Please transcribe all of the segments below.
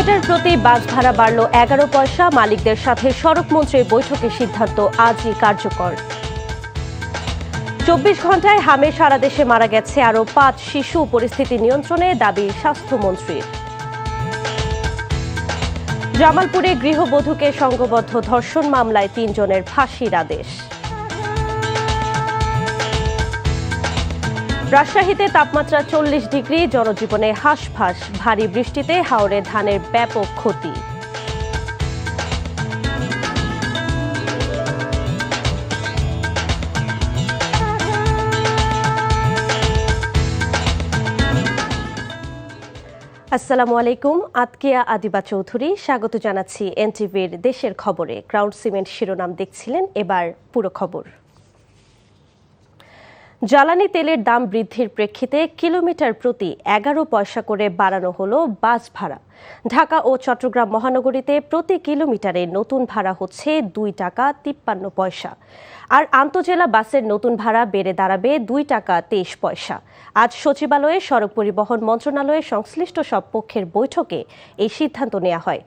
Kilometre প্রতি বাস ভাড়া বাড়ল 11 পয়সা। মালিকদের সাথে সড়কমন্ত্রীর বৈঠকে সিদ্ধান্ত আজই কার্যকর। 24 ঘন্টায় হামে সারা দেশে মারা গেছে আরও 5 শিশু। পরিস্থিতি নিয়ন্ত্রণে দাবি স্বাস্থ্যমন্ত্রীর। জামালপুরে গৃহবধূকে সংঘবদ্ধ ধর্ষণ মামলায় 3 জনের ফাঁসির আদেশ। রাজশাহীতে তাপমাত্রা 40 ডিগ্রি, জনজীবনে হাঁসফাঁস। ভারী বৃষ্টিতে হাওরে ধানের ব্যাপক ক্ষতি। আসসালামু আলাইকুম, আতকিয়া আদিবা চৌধুরী স্বাগত জানাচ্ছি এনটিভির দেশের খবরে। ক্রাউন সিমেন্ট শিরোনাম দেখছিলেন, এবার পুরো খবর। জ্বালানি তেলের দাম বৃদ্ধির প্রেক্ষিতে কিলোমিটার প্রতি 11 পয়সা করে বাড়ানো হলো বাস ভাড়া। ঢাকা ও চট্টগ্রাম মহানগরীতে প্রতি কিলোমিটারে নতুন ভাড়া হচ্ছে 2 টাকা 53 পয়সা। আর আন্তজেলা বাসের নতুন ভাড়া বেড়ে দাঁড়াবে 2 টাকা 23 পয়সা। আজ সচিবালয়ে সড়ক পরিবহন মন্ত্রণালয়ের সংশ্লিষ্ট সব পক্ষের বৈঠকে এই সিদ্ধান্ত নেওয়া হয়।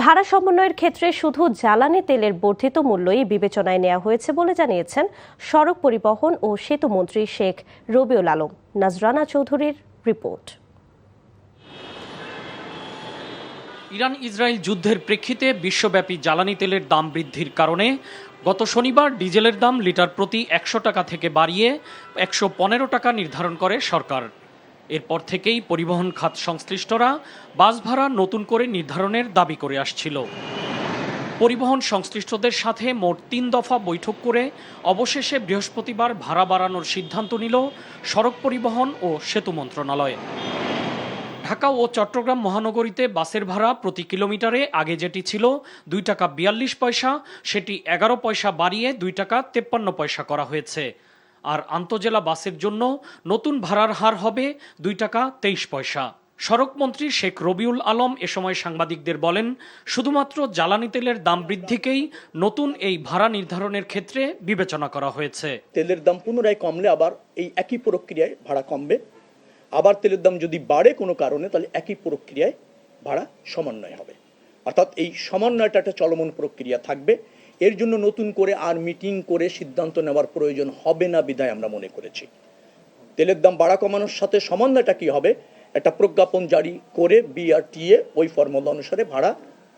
ভাড়া সমন্বয়ের ক্ষেত্রে শুধু জ্বালানি তেলের বর্ধিত মূল্যই বিবেচনায় নেওয়া হয়েছে বলে জানিয়েছেন সড়ক পরিবহন ও সেতু মন্ত্রী শেখ রবিউল আলম। নাজরানা চৌধুরীর রিপোর্ট। ইরান ইসরায়েল যুদ্ধের প্রেক্ষিতে বিশ্বব্যাপী জ্বালানি তেলের দাম বৃদ্ধির কারণে গত শনিবার ডিজেলের দাম লিটার প্রতি 100 টাকা থেকে বাড়িয়ে 115 টাকা নির্ধারণ করে সরকার। এরপর থেকেই পরিবহন খাত সংশ্লিষ্টরা বাস ভাড়া নতুন করে নির্ধারণের দাবি করে আসছিল। পরিবহন সংশ্লিষ্টদের সাথে মোট 3 দফা বৈঠক করে অবশেষে বৃহস্পতিবার ভাড়া বাড়ানোর সিদ্ধান্ত নিল সড়ক পরিবহন ও সেতু মন্ত্রণালয়। ঢাকা ও চট্টগ্রাম মহানগরীতে বাসের ভাড়া প্রতি কিলোমিটারে আগে যেটি ছিল 2 টাকা 42 পয়সা, সেটি 11 পয়সা বাড়িয়ে 2 টাকা 53 পয়সা করা হয়েছে। আর আন্তজেলা বাসের জন্য নতুন ভাড়ার হার হবে 2 টাকা 23 পয়সা। সড়কমন্ত্রী শেখ রবিউল আলম এ সময় সাংবাদিকদের বলেন, শুধুমাত্র জ্বালানি তেলের দাম বৃদ্ধিকেই নতুন এই ভাড়া নির্ধারণের ক্ষেত্রে বিবেচনা করা হয়েছে। তেলের দাম পুনরায় কমলে আবার এই একই প্রক্রিয়ায় ভাড়া কমবে, আবার তেলের দাম যদি বাড়ে কোনো কারণে তাহলে একই প্রক্রিয়ায় ভাড়া সমন্বয় হবে। অর্থাৎ এই সমন্বয়টা একটা চলমান প্রক্রিয়া থাকবে। এর জন্য নতুন করে আর মিটিং করে সিদ্ধান্ত নেওয়ার প্রয়োজন হবে না বিধায় আমরা মনে করেছি তেলের দাম বাড়া কমানোর সাথে সমন্বয়টা কি হবে, একটা প্রজ্ঞাপন জারি করে বিআরটিএ ওই ফর্মুলা অনুসারে ভাড়া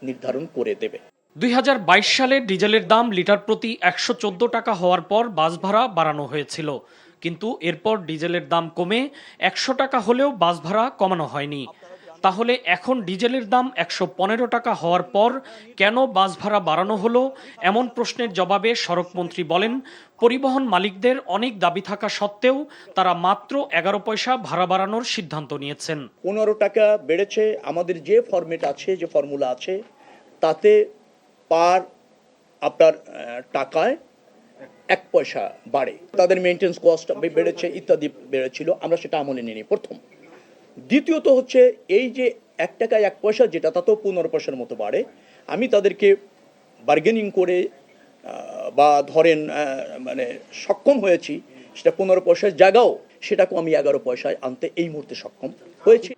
নির্ধারণ করে দেবে। 2022 সালে ডিজেলের দাম লিটার প্রতি 114 টাকা হওয়ার পর বাস ভাড়া বাড়ানো হয়েছিল, কিন্তু এরপর ডিজেলের দাম কমে 100 টাকা হলেও বাস ভাড়া কমানো হয়নি। তাহলে এখন ডিজেলের দাম 115 টাকা হওয়ার পর কেন বাস ভাড়া বাড়ানো হলো, এমন প্রশ্নের জবাবে সড়কমন্ত্রী বলেন, পরিবহন মালিকদের অনেক দাবি থাকা সত্ত্বেও তারা মাত্র 11 পয়সা ভাড়া বাড়ানোর সিদ্ধান্ত নিয়েছেন। 15 টাকা বেড়েছে। আমাদের যে ফরম্যাট আছে, যে ফর্মুলা আছে, তাতে পার আপনার টাকায় 1 পয়সা বাড়ে। তাদের মেইনটেন্স কস্ট বেড়েছে, ইত্যাদি বেড়েছিল, আমরা সেটা আমলে নিইনি প্রথম। দ্বিতীয়ত হচ্ছে এই যে 1 টাকায় 1 পয়সা যেটা, তাতেও 15 পয়সার মতো বাড়ে। আমি তাদেরকে বার্গেনিং করে বা ধরেন মানে সক্ষম হয়েছি সেটা 15 পয়সার জায়গাও সেটাকেও আমি 11 পয়সায় আনতে এই মুহূর্তে সক্ষম হয়েছি।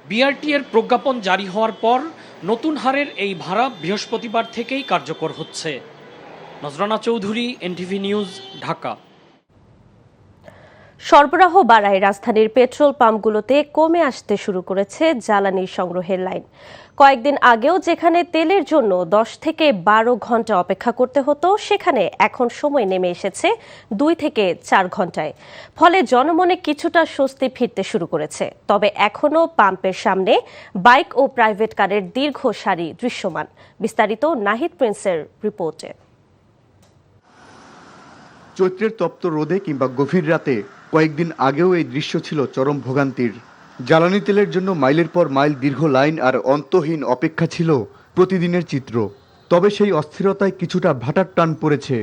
বিআরটি এর প্রজ্ঞাপন জারি হওয়ার পর নতুন হারের এই ভাড়া বৃহস্পতিবার থেকেই কার্যকর হচ্ছে। নজরানা চৌধুরী, এনটিভি নিউজ, ঢাকা। সরবরাহ বাড়ায় রাজধানীর পেট্রোল পাম্পগুলোতে কমে আসতে শুরু করেছে জ্বালানি সংগ্রহের লাইন। কয়েকদিন আগেও যেখানে তেলের জন্য 10 থেকে 12 ঘন্টা অপেক্ষা করতে হতো, সেখানে এখন সময় নেমে এসেছে 2 থেকে 4 ঘন্টায়। ফলে জনমনে কিছুটা স্বস্তি ফিরতে শুরু করেছে। তবে এখনও পাম্পের সামনে বাইক ও প্রাইভেট কারের দীর্ঘ সারি দৃশ্যমান। বিস্তারিত নাহিদ প্রিন্সের রিপোর্টে। চৈত্রের তপ্ত রোদে কিংবা গভীর রাতে কয়েকদিন আগেও এই দৃশ্য ছিল চরম ভোগান্তির। জ্বালানি তেলের জন্য মাইলের পর মাইল দীর্ঘ লাইন আর অন্তহীন অপেক্ষা ছিল প্রতিদিনের চিত্র। তবে সেই অস্থিরতায় কিছুটা ভাটার টান পড়েছে।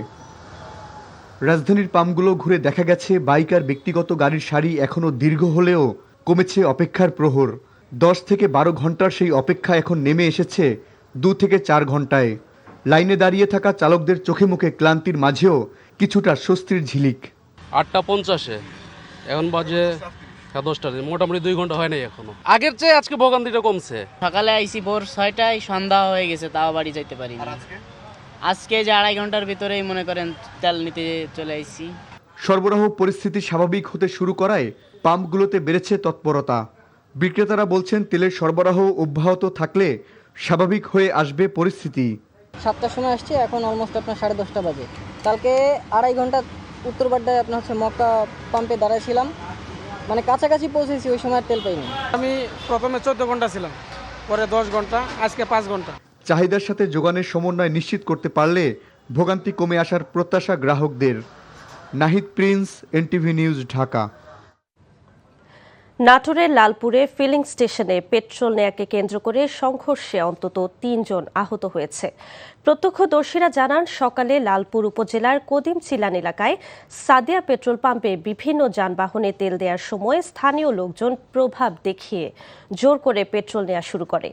রাজধানীর পাম্পগুলো ঘুরে দেখা গেছে বাইক আর ব্যক্তিগত গাড়ির সারি এখনও দীর্ঘ হলেও কমেছে অপেক্ষার প্রহর। 10 থেকে 12 ঘন্টার সেই অপেক্ষা এখন নেমে এসেছে 2 থেকে 4 ঘন্টায়। লাইনে দাঁড়িয়ে থাকা চালকদের চোখে মুখে ক্লান্তির মাঝেও কিছুটা স্বস্তির ঝিলিক। 8টা 50-এ, এখন বাজে হ্যাঁ 10টা মোটামুটি 2 ঘন্টা হয় নাই এখনো। আগের চেয়ে আজকে ভোগান্তিটা কমছে। সকালে আইসি ভোর 6টায়, সন্ধ্যা হয়ে গেছে, তাও বাড়ি যাইতে পারি না। আজকে যে 2.5 ঘন্টার ভিতরেই মনে করেন তেল নিতে চলে আইসি। সরবরাহ পরিস্থিতি স্বাভাবিক হতে শুরু করায় পাম্পগুলোতে বেড়েছে তৎপরতা। বিক্রেতারা বলছেন তেলের সরবরাহ অব্যাহত থাকলে স্বাভাবিক হয়ে আসবে পরিস্থিতি। 7টার সময় আসছি, এখন অলমোস্ট আপনার 10:30 বাজে। কালকে 2.5 ঘন্টা উত্তর বাড্ডায় আপনার হচ্ছে মক্কা পাম্পে দাঁড়াইছিলাম, মানে কাছাকাছি পৌঁছেছি, ওই সময় আর তেল পাইনি। আমি প্রথমে 14 ঘন্টা ছিলাম, পরে 10 ঘন্টা, আজকে 5 ঘন্টা। চাহিদার সাথে যোগানের সমন্বয় নিশ্চিত করতে পারলে ভোগান্তি কমে আসার প্রত্যাশা গ্রাহকদের। Nahid Prince, NTV news, Dhaka. নাটোরের লালপুরে ফিলিং স্টেশনে পেট্রোল নেয়াকে কেন্দ্র করে সংঘর্ষে অন্তত 3 জন আহত হয়েছে। প্রত্যক্ষদর্শীরা জানান, সকালে লালপুর উপজেলার কদিম চিলান এলাকায় সাদিয়া পেট্রোল পাম্পে বিভিন্ন যানবাহনে তেল দেওয়ার সময় স্থানীয় লোকজন প্রভাব দেখিয়ে জোর করে পেট্রোল নেওয়া শুরু করে।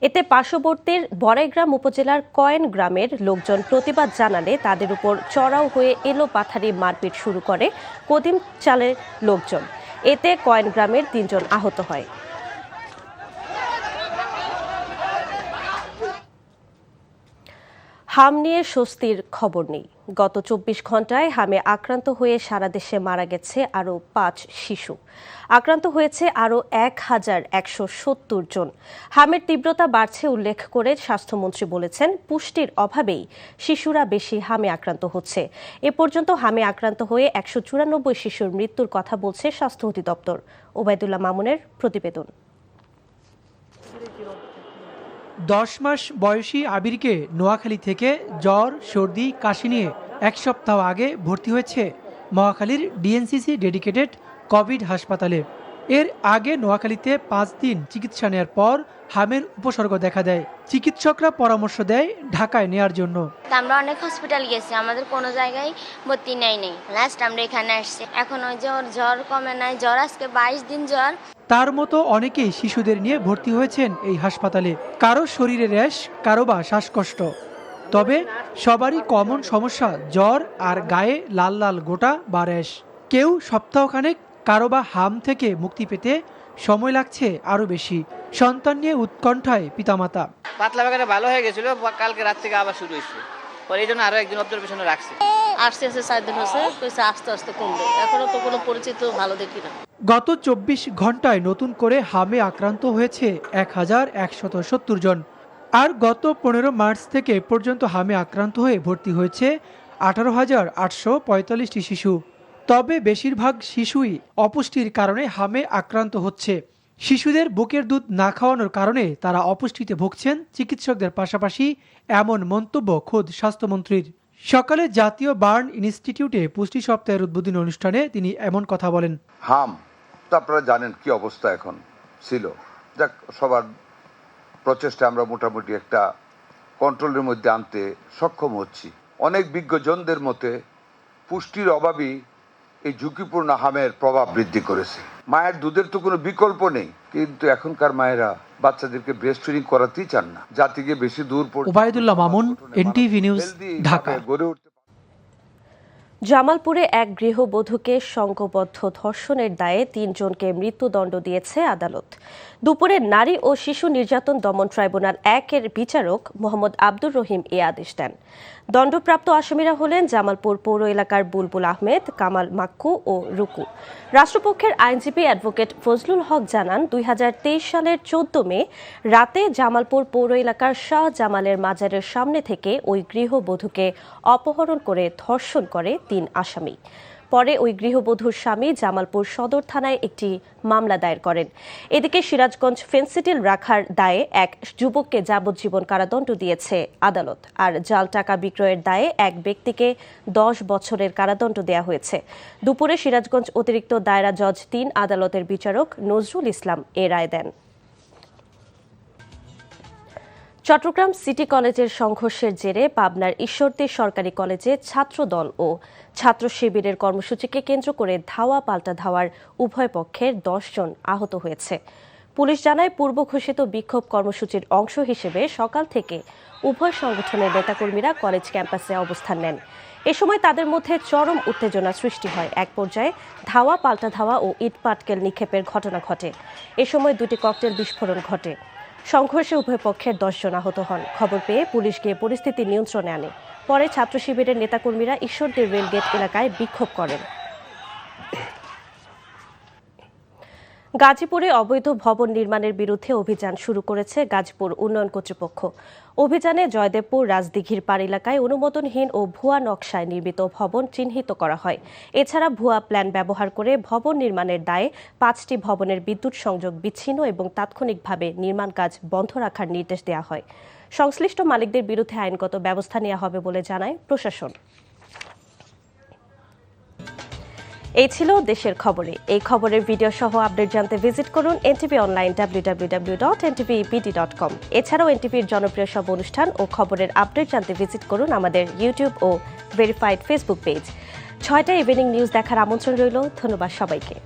এতে পার্শ্ববর্তীর বড়াইগ্রাম উপজেলার কয়েন গ্রামের লোকজন প্রতিবাদ জানালে তাদের উপর চড়াও হয়ে এলোপাথারি মারপিট শুরু করে কদিম চালের লোকজন। এতে কয়েন গ্রামের 3 জন আহত হয়। হাম নিয়ে স্বস্তির খবর নেই। গত 24 ঘন্টায় হামে আক্রান্ত হয়ে সারা দেশে মারা গেছে আরও 5 শিশু। আক্রান্ত হয়েছে আরও 1170 জন। হামের তীব্রতা বাড়ছে উল্লেখ করে স্বাস্থ্যমন্ত্রী বলেছেন, পুষ্টির অভাবেই শিশুরা বেশি হামে আক্রান্ত হচ্ছে। এ পর্যন্ত হামে আক্রান্ত হয়ে 194 শিশুর মৃত্যুর কথা বলছে স্বাস্থ্য অধিদপ্তর। ওবায়দুল্লাহ মামুনের প্রতিবেদন। 10 মাস বয়সী আবিরকে নোয়াখালী থেকে জ্বর, সর্দি, কাশি নিয়ে 1 সপ্তাহ আগে ভর্তি হয়েছে মহাখালীর ডিএনসিসি ডেডিকেটেড কোভিড হাসপাতালে। এর আগে নোয়াখালীতে 5 দিন চিকিৎসা নেওয়ার পর হামের উপসর্গ দেখা দেয়। চিকিৎসকরা পরামর্শ দেয় ঢাকায় নেয়ার জন্য। আমরা অনেক হসপিটাল গেছি, আমাদের কোনো জায়গায় ভর্তি নেই। লাস্ট আমরা এখানে আসছি, এখন ওই যে ওর জ্বর কমে নাই, জ্বর আজকে 22 দিন জ্বর। তার মতো অনেকেই শিশুদের নিয়ে ভর্তি হয়েছেন এই হাসপাতালে। কারো শরীরে র্যাশ, কারো বা শ্বাসকষ্ট। তবে সবারই কমন সমস্যা জ্বর আর গায়ে লাল লাল গোটা বা র্যাশ। কেউ সপ্তাহখানেক, কারো বা হাম থেকে মুক্তি পেতে সময় লাগছে আরও বেশি। সন্তান নিয়ে উৎকণ্ঠায় পিতামাতা। পাতলা বাগানে ভালো হয়ে গেছিল, কালকে রাত থেকে আবার শুরু হয়েছে, পরে এই জন্য আরো একদিন অবজারভেশনে রাখছে। আসতে 4 দিন হচ্ছে, কইছে আস্তে আস্তে কমবে, এখনো তো কোনো পরিচিত ভালো দেখি না। গত 24 ঘন্টায় নতুন করে হামে আক্রান্ত হয়েছে 1170 জন। আর গত 15 মার্চ থেকে পর্যন্ত হামে আক্রান্ত হয়ে ভর্তি হয়েছে 18,845টি শিশু। তবে বেশিরভাগ শিশুই অপুষ্টির কারণে হামে আক্রান্ত হচ্ছে। শিশুদের বুকের দুধ না খাওয়ানোর কারণে তারা অপুষ্টিতে ভুগছেন চিকিৎসকদের পাশাপাশি এমন মন্তব্য খোদ স্বাস্থ্যমন্ত্রীর। সকালে জাতীয় বার্ন ইনস্টিটিউটে পুষ্টি সপ্তাহের উদ্বোধনী অনুষ্ঠানে তিনি এমন কথা বলেন। হাম তো আপনারা জানেন কি অবস্থা এখন ছিল, যাক সবার প্রচেষ্টা আমরা মোটামুটি একটা কন্ট্রোলের মধ্যে আনতে সক্ষম হচ্ছি। অনেক বিজ্ঞজনদের মতে পুষ্টির অভাবই এই ঝুঁকিপূর্ণ হামের প্রভাব বৃদ্ধি করেছে। মায়ের দুধের তো কোনো বিকল্প নেই, কিন্তু এখনকার মায়েরা বাচ্চাদেরকে ব্রেস্ট ফিডিং করাতেই চান না, জাতিকে বেশি দূর পর্যন্ত। Obaidullah Mamun, NTV news, Dhaka. জামালপুরে এক গৃহবধূকে সংঘবদ্ধ ধর্ষণের দায়ে 3 জনকে মৃত্যুদণ্ড দিয়েছে আদালত। দুপুরে নারী ও শিশু নির্যাতন দমন ট্রাইব্যুনাল 1-এর বিচারক মোহাম্মদ আব্দুর রহিম এ আদেশ দেন। দণ্ডপ্রাপ্ত আসামিরা হলেন জামালপুর পৌর এলাকার বুলবুল আহমেদ, কামাল মাক্কু ও রুকু। রাষ্ট্রপক্ষের আইনজীবী অ্যাডভোকেট ফজলুল হক জানান, 2023 সালের 14 মে রাতে জামালপুর পৌর এলাকার শাহ জামালের মাজারের সামনে থেকে ওই গৃহবধূকে অপহরণ করে ধর্ষণ করে 3 আসামি। পরে ওই গৃহবধূর স্বামী জামালপুর সদর থানায় একটি মামলা দায়ের করেন। এদিকে সিরাজগঞ্জ ফেন্সিডিল রাখার দায়ে এক যুবককে যাবজ্জীবন কারাদণ্ড দিয়েছে আদালত। আর জাল টাকা বিক্রয়ের দায়ে এক ব্যক্তিকে 10 বছরের কারাদণ্ড দেওয়া হয়েছে। দুপুরে সিরাজগঞ্জ অতিরিক্ত দায়রা জজ 3 আদালতের বিচারক নজরুল ইসলাম এ রায় দেন। চট্টগ্রাম সিটি কলেজের সংঘর্ষের জেরে পাবনার ঈশ্বরদী সরকারি কলেজে ছাত্রদল ও ছাত্র শিবিরের কর্মসূচিকে কেন্দ্র করে ধাওয়া পাল্টা ধাওয়ার উভয় পক্ষের 10 জন আহত হয়েছে। পুলিশ জানায়, পূর্ব ঘোষিত বিক্ষোভ কর্মসূচির অংশ হিসেবে সকাল থেকে উভয় সংগঠনের নেতাকর্মীরা কলেজ ক্যাম্পাসে অবস্থান নেন। এ সময় তাদের মধ্যে চরম উত্তেজনা সৃষ্টি হয়। এক পর্যায়ে ধাওয়া পাল্টা ধাওয়া ও ইট পাটকেল নিক্ষেপের ঘটনা ঘটে। এ সময় 2টি ককটেল বিস্ফোরণ ঘটে। সংঘর্ষে উভয় পক্ষের 10 জন আহত হন। খবর পেয়ে পুলিশ গিয়ে পরিস্থিতি নিয়ন্ত্রণে আনে। পরে ছাত্র শিবিরের নেতাকর্মীরা ঈশ্বরদী রেলগেট এলাকায় বিক্ষোভ করেন। গাজীপুরে অবৈধ ভবন নির্মাণের বিরুদ্ধে অভিযান শুরু করেছে গাজীপুর উন্নয়ন কর্তৃপক্ষ। অভিযানে জয়দেবপুর রাজদিঘির পাড় এলাকায় অনুমোদনহীন ও ভুয়া নকশায় নির্মিত ভবন চিহ্নিত করা হয়। এছাড়া ভুয়া প্ল্যান ব্যবহার করে ভবন নির্মাণের দায়ে 5টি ভবনের বিদ্যুৎ সংযোগ বিচ্ছিন্ন এবং তাৎক্ষণিকভাবে নির্মাণ কাজ বন্ধ রাখার নির্দেশ দেওয়া হয়। সংশ্লিষ্ট মালিকদের বিরুদ্ধে আইনগত ব্যবস্থা নেওয়া হবে বলে জানায় প্রশাসন। এই ছিল দেশের খবরে। এই খবরের ভিডিও সহ আপডেট জানতে ভিজিট করুন এনটিভি অনলাইন www.ntvepd.com। এছাড়াও এনটিভির জনপ্রিয় সব অনুষ্ঠান ও খবরের আপডেট জানতে ভিজিট করুন আমাদের ইউটিউব ও ভেরিফাইড ফেসবুক পেজ। 6টা ইভিনিং নিউজ দেখার আমন্ত্রণ রইল। ধন্যবাদ সবাইকে।